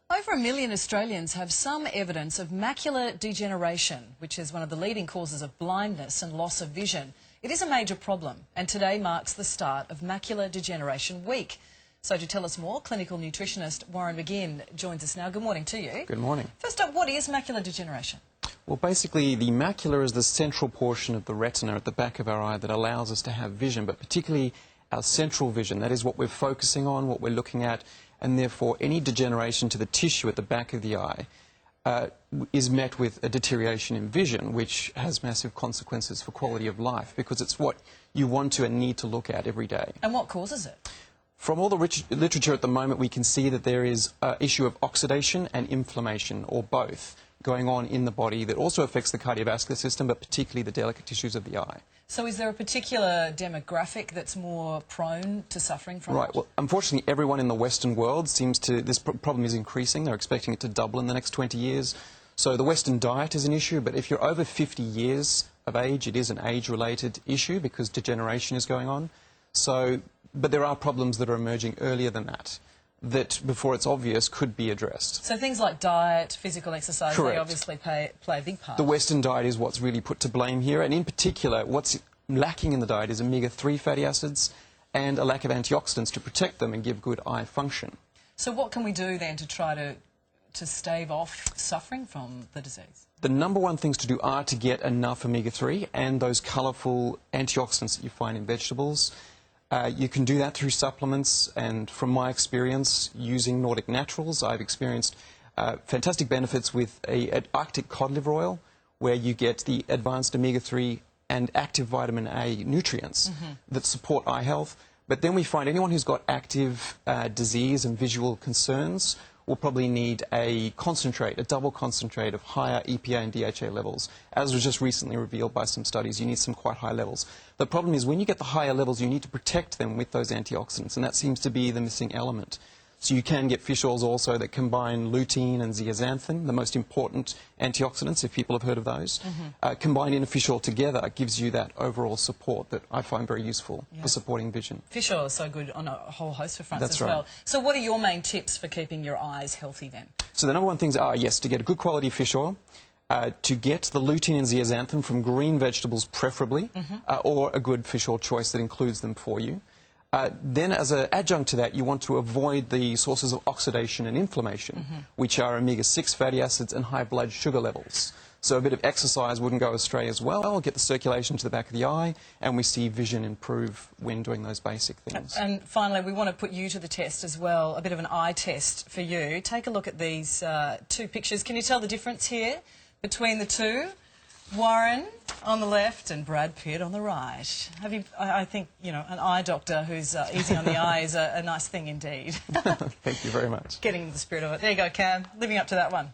Over 1 million Australians have some evidence of macular degeneration, which is one of the leading causes of blindness and loss of vision. It is a major problem, and today marks the start of Macular Degeneration Week. So to tell us more, clinical nutritionist Warren Maginn joins us now. Good morning to you. Good morning. First up, what is macular degeneration? Well, basically, the macula is the central portion of the retina at the back of our eye that allows us to have vision, but particularly our central vision. That is what we're focusing on, what we're looking at, and therefore any degeneration to the tissue at the back of the eye is met with a deterioration in vision, which has massive consequences for quality of life, because it's what you want to and need to look at every day. And what causes it? From all the literature at the moment, we can see that there is an issue of oxidation and inflammation, or both, going on in the body that also affects the cardiovascular system, but particularly the delicate tissues of the eye. So is there a particular demographic that's more prone to suffering from it? Right. Well, unfortunately, everyone in the Western world seems to... This problem is increasing. They're expecting it to double in the next 20 years. So the Western diet is an issue, but if you're over 50 years of age, it is an age-related issue because degeneration is going on. So, but there are problems that are emerging earlier than that before it's obvious could be addressed. So things like diet, physical exercise, Correct. They obviously play a big part. The Western diet is what's really put to blame here, and in particular what's lacking in the diet is omega-3 fatty acids and a lack of antioxidants to protect them and give good eye function. So what can we do then to try to stave off suffering from the disease? The number one things to do are to get enough omega-3 and those colourful antioxidants that you find in vegetables. You can do that through supplements, and from my experience using Nordic Naturals, I've experienced fantastic benefits with an Arctic cod liver oil, where you get the advanced omega-3 and active vitamin A nutrients that support eye health. But then we find anyone who's got active disease and visual concerns will probably need a concentrate, a double concentrate of higher EPA and DHA levels. As was just recently revealed by some studies, you need some quite high levels. The problem is when you get the higher levels, you need to protect them with those antioxidants, and that seems to be the missing element. So you can get fish oils also that combine lutein and zeaxanthin, the most important antioxidants, if people have heard of those. Combined in a fish oil together gives you that overall support that I find very useful for supporting vision. Fish oil is so good on a whole host of fronts That's as right. well. So what are your main tips for keeping your eyes healthy then? So the number one things are, yes, to get a good quality fish oil, to get the lutein and zeaxanthin from green vegetables preferably, or a good fish oil choice that includes them for you. Then as an adjunct to that, you want to avoid the sources of oxidation and inflammation, which are omega-6 fatty acids and high blood sugar levels. So a bit of exercise wouldn't go astray as well. Get the circulation to the back of the eye, and we see vision improve when doing those basic things. And finally, we want to put you to the test as well, a bit of an eye test for you. Take a look at these two pictures. Can you tell the difference here between the two? Warren on the left and Brad Pitt on the right. I think, you know, an eye doctor who's easy on the eye is a nice thing indeed. Thank you very much. Getting into the spirit of it. There you go, Cam. Living up to that one.